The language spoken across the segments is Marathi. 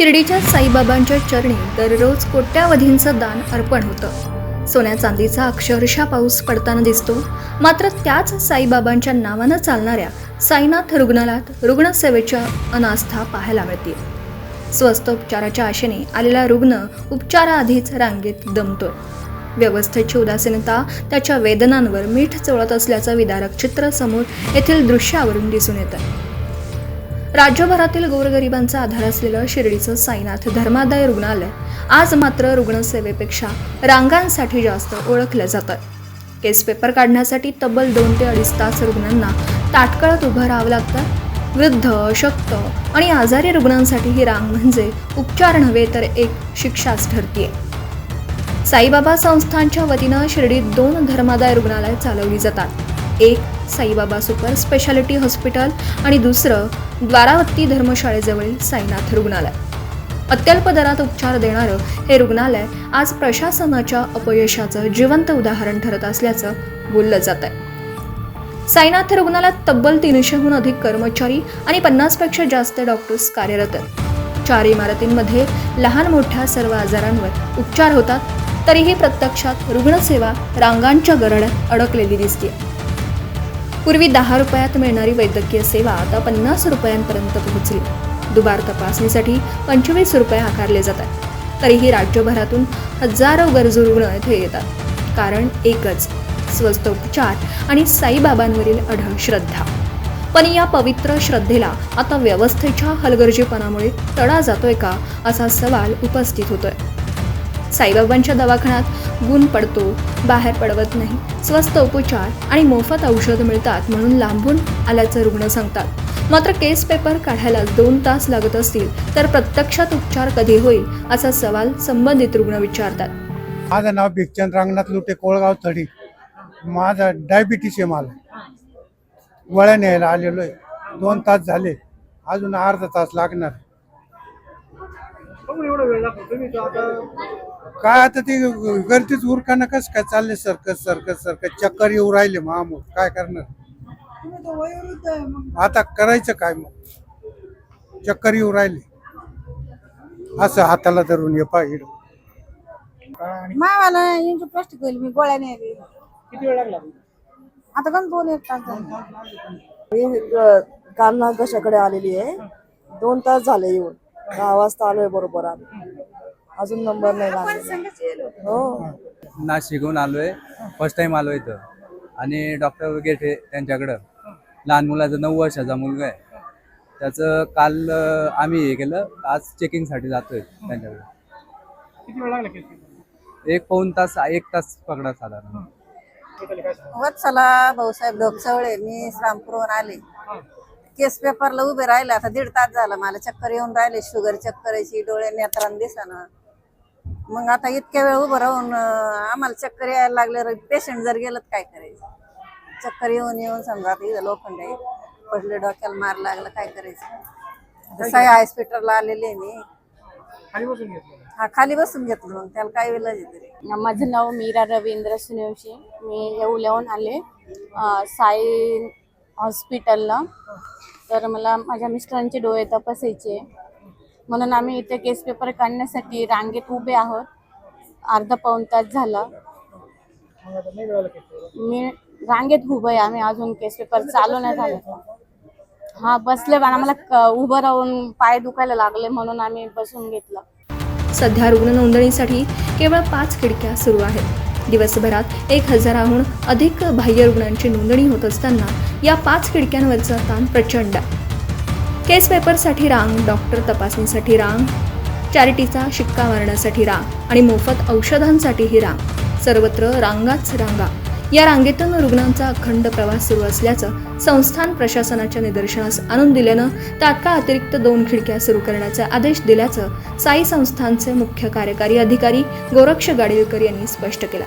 शिर्डीच्या साईबाबांच्या चरणी दररोज कोट्यावधींचं दान अर्पण होतं. सोन्या चांदीचा अक्षरशः पाऊस पडताना दिसतो. मात्र त्याच साईबाबांच्या नावानं चालणाऱ्या साईनाथ रुग्णालयात रुग्णसेवेच्या अनास्था पाहायला मिळते. स्वस्त उपचाराच्या आशेने आलेला रुग्ण उपचाराआधीच रांगेत दमतोय. व्यवस्थेची उदासीनता त्याच्या वेदनांवर मीठ चोळत असल्याचं विदारक चित्र समोर येथील दृश्यावरून दिसून येतं. राज्यभरातील गोरगरिबांचा आधार असलेलं शिर्डीचं साईनाथ धर्मादाय रुग्णालय आज मात्र रुग्णसेवेपेक्षा रांगांसाठी जास्त ओळखलं जातं. केस पेपर काढण्यासाठी तब्बल 2 ते 2.5 तास रुग्णांना ताटकळत उभं राहावं लागतं. वृद्ध, अशक्त आणि आजारी रुग्णांसाठी ही रांग म्हणजे उपचार नव्हे तर एक शिक्षाच ठरतीये. साईबाबा संस्थांच्या वतीनं शिर्डीत 2 धर्मादाय रुग्णालय चालवली जातात. एक साईबाबा सुपर स्पेशालिटी हॉस्पिटल आणि दुसरं द्वारावती धर्मशाळेजवळील साईनाथ रुग्णालय. अत्यल्प दरात उपचार देणारं हे रुग्णालय आज प्रशासनाच्या अपयशाचं जिवंत उदाहरण ठरत असल्याचं बोललं जात आहे. साईनाथ रुग्णालयात तब्बल 300हून अधिक कर्मचारी आणि 50पेक्षा जास्त डॉक्टर्स कार्यरत आहेत. 4 इमारतींमध्ये लहान मोठ्या सर्व आजारांवर उपचार होतात. तरीही प्रत्यक्षात रुग्णसेवा रांगांच्या गरड्यात अडकलेली दिसते. पूर्वी 10 रुपयात मिळणारी वैद्यकीय सेवा आता 50 रुपयांपर्यंत पोहोचली. दुबार तपासणीसाठी 25 रुपये आकारले जातात. तरीही राज्यभरातून हजारो गरजू रुग्ण येथे येतात. कारण एकच, स्वस्त उपचार आणि साईबाबांवरील अढळ श्रद्धा. पण या पवित्र श्रद्धेला आता व्यवस्थेच्या हलगर्जीपणामुळे तडा जातोय का, असा सवाल उपस्थित होतोय. साईबाबांच्या दवाखान्यात गुण पडतो, बाहेर पडवत नाही, स्वस्त उपचार आणि मोफत औषध मिळतात म्हणून लांबून आल्याचं रुग्ण सांगतात. मात्र केस पेपर काढायला 2 तास लागत असतील तर प्रत्यक्षात उपचार कधी होईल, असा सवाल संबंधित रुग्ण विचारतात. माझं नाव भिकचंद रांगनाथ लुटे, कोळगाव थडी. माझा डायबिटीस आहे. मला वळ्या न्यायला आलेलो आहे. 2 तास झाले, अजून अर्धा तास लागणार. काय आता ते गर्दीच उरकाना कसं काय चालले, सरकत चक्कर येऊ राहिले. मामूल काय करणार आता, करायचं काय मग? चक्कर येऊ राहिले, असं हाताला धरून ये पाहिजे. मावाला प्लास्टिक होईल, मी गोळ्या नाही. किती वेळ लागला? आता पण 2-1 तास झाले. काल ना कशाकडे आलेली आहे. 2 तास झाले येऊन. 10 वाजता आलोय बरोबर. आम्ही अजून नंबर नाही लागला. हो, नाशिकहून आलोय. फर्स्ट टाइम आलो इथं. आणि डॉक्टर वगैरे त्यांच्याकडं लहान मुलाचा 9 वर्षाचा मुलगा आहे. त्याचं काल आम्ही हे केलं, आज चेकिंगसाठी जातोय त्यांच्याकडे. किती वेळ लागला? 1 तास पकडा साधारण. वत्सला भाऊसाहेब ढोकसवळे, मी श्रामपूरहून आले. केस पेपरला उभे राहिले. आता 1.5 तास झाला. मला चक्कर येऊन राहिले, शुगर चक्कर यायची, डोळे नेत्रान दिसना. मग आता इतक्या वेळ उभं राहून आम्हाला चक्कर यायला लागले. पेशंट जर गेलं काय करायचं? चक्कर येऊन समजा आता इथं लोखंड आहे, पडले, डोक्याला मार लागला, काय करायचं? साई हॉस्पिटलला आलेले मी. खाली बसून घेतलं? हा, खाली बसून घेतलं. मग त्याला काय वेळ तरी. माझं नाव मीरा रवींद्र सुनेवशी. मी येऊल्याहून आले साई हॉस्पिटलला. तर मला माझ्या मिस्टरांचे डोळे तपासायचे म्हणून आम्ही इथे केस पेपर काढण्यासाठी रांगेत उभे आहोत. अर्धा-पाऊण तास झाला. मी रांगेत उभं आहे. आम्ही अजून केस पेपर चालू नाही झालं. हा, बसले पण आम्हाला उभं राहून पाय दुखायला लागले म्हणून आम्ही बसून घेतलं. सध्या रुग्ण नोंदणीसाठी केवळ 5 खिडक्या सुरू आहेत. दिवसभरात 1000हून अधिक बाह्य रुग्णांची नोंदणी होत असताना या 5 खिडक्यांवरचा ताण प्रचंड आहे. केस पेपरसाठी रांग, डॉक्टर तपासणीसाठी रांग, चॅरिटीचा शिक्का मारण्यासाठी रांग आणि मोफत औषधांसाठीही रांग. सर्वत्र रांगाच रांगा. या रांगेतून रुग्णांचा अखंड प्रवास सुरू असल्याचं संस्थान प्रशासनाच्या निदर्शनास आणून दिल्यानं तात्काळ अतिरिक्त 2 खिडक्या सुरू करण्याचे आदेश दिल्याचं साई संस्थानचे मुख्य कार्यकारी अधिकारी गोरक्ष गाडीलकर यांनी स्पष्ट केलं.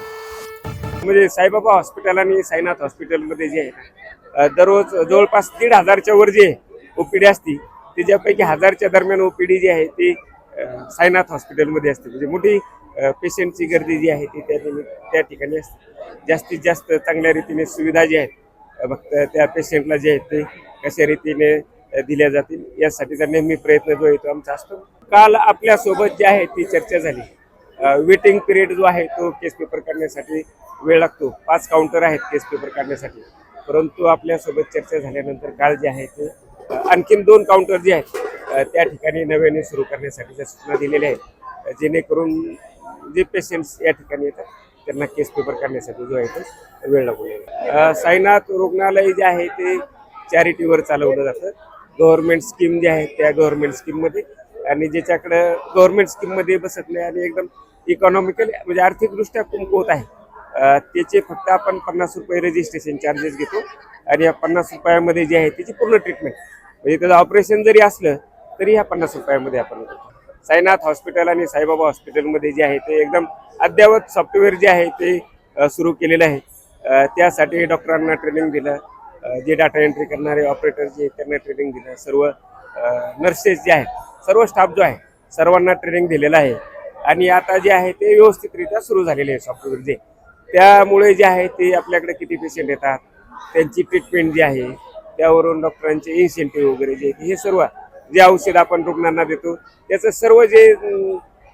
म्हणजे साईबाबा हॉस्पिटल आणि साईनाथ हॉस्पिटलमध्ये जे आहे दररोज जवळपास 1,500च्या वर जे ओपीडी असती, त्याच्यापैकी 1000च्या दरम्यान ओपीडी जी आहे ती साईनाथ हॉस्पिटलमध्ये असते. म्हणजे मोठी पेशंटची गर्दी जी आहे ती त्या ठिकाणी असते. जास्तीत जास्त चांगल्या रीतीने सुविधा जी आहेत फक्त त्या पेशंटला जे आहेत ते कशा रीतीने दिल्या जातील यासाठीचा नेहमी प्रयत्न जो आहे तो आमचा असतो. काल आपल्यासोबत जे आहे ती चर्चा झाली. वेटिंग पिरियड जो आहे तो केस पेपर काढण्यासाठी वेळ लागतो. 5 काउंटर आहेत केस पेपर काढण्यासाठी, परंतु आपल्यासोबत चर्चा झाल्यानंतर काल जे आहे ते आणखीन 2 काउंटर जे आहेत त्या ठिकाणी नव्याने सुरू करण्यासाठीच्या सूचना दिलेल्या आहेत, जेणेकरून जे पेशंट्स या ठिकाणी येतात त्यांना केस पेपर काढण्यासाठी जो आहे तो वेळ लागू नये. साईनाथ रुग्णालय जे आहे ते चॅरिटीवर चालवलं जातं. गव्हर्नमेंट स्कीम जे आहे त्या गव्हर्नमेंट स्कीममध्ये, आणि ज्याच्याकडं गव्हर्नमेंट स्कीममध्ये बसत नाही आणि एकदम इकॉनॉमिकल म्हणजे आर्थिकदृष्ट्या कमकुवत आहे, त्याचे फक्त आपण 50 रुपये रजिस्ट्रेशन चार्जेस घेतो आणि या 50 रुपयामध्ये जे आहे त्याची पूर्ण ट्रीटमेंट, म्हणजे त्याचं ऑपरेशन जरी असलं तरी ह्या 50 रुपयामध्ये आपण करतो. साईनाथ हॉस्पिटल आणि साईबाबा हॉस्पिटलमध्ये जे आहे ते एकदम अद्ययावत सॉफ्टवेअर जे आहे ते सुरू केलेलं आहे. त्यासाठी डॉक्टरांना ट्रेनिंग दिलं, जे डाटा एंट्री करणारे ऑपरेटर जे त्यांना ट्रेनिंग दिलं, सर्व नर्सेस जे आहेत, सर्व स्टाफ जो आहे सर्वांना ट्रेनिंग दिलेलं आहे. आणि आता जे आहे ते व्यवस्थितरित्या सुरू झालेले आहे सॉफ्टवेअर जे. त्यामुळे जे आहे ते आपल्याकडे किती पेशंट येतात, त्यांची ट्रीटमेंट जी आहे, त्यावरून डॉक्टरांचे इन्सेंटिव्ह वगैरे जे हे सर्व जे औषध आपण रुग्णांना देतो त्याचं सर्व जे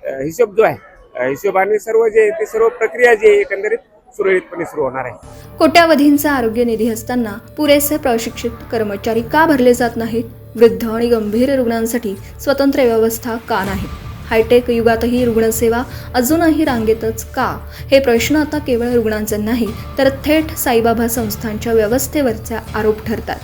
हिशोब जो आहे, हिशोबाने सर्व जे ते सर्व प्रक्रिया जी आहे एकंदरीत सुरळीतपणे सुरू होणार आहे. कोट्यावधींचा आरोग्य निधी असताना पुरेसे प्रशिक्षित कर्मचारी का भरले जात नाहीत? वृद्ध आणि गंभीर रुग्णांसाठी स्वतंत्र व्यवस्था का नाही? हायटेक युगातही रुग्णसेवा अजूनही रांगेतच का? हे प्रश्न आता केवळ रुग्णांचे नाही तर थेट साईबाबा संस्थांच्या व्यवस्थेवरचे आरोप ठरतात.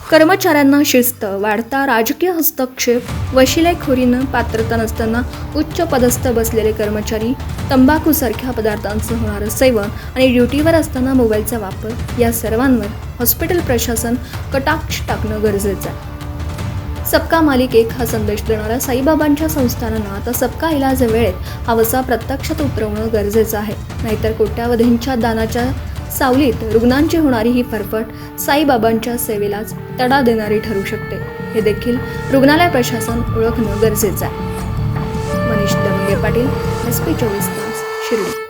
कर्मचाऱ्यांना शिस्त, वाढता राजकीय हस्तक्षेप, वशिलेखोरीनं पात्रता नसताना उच्च पदस्थ बसलेले कर्मचारी, तंबाखूसारख्या पदार्थांचं होणारं सेवन आणि ड्युटीवर असताना मोबाईलचा वापर, या सर्वांवर हॉस्पिटल प्रशासन कटाक्ष टाकणं गरजेचं आहे. सबका मालिक एक हा संदेश देणाऱ्या साईबाबांच्या संस्थानांना आता सबका इलाज वेळेत हा वसा प्रत्यक्षात उतरवणं गरजेचं आहे. नाहीतर कोट्यावधींच्या दानाच्या सावलीत रुग्णांची होणारी ही फरफट साईबाबांच्या सेवेलाच तडा देणारी ठरू शकते. हे देखील रुग्णालय प्रशासन ओळखणं गरजेचं आहे. मनीष दवंगे पाटील, SP 24 तास, शिर्डी.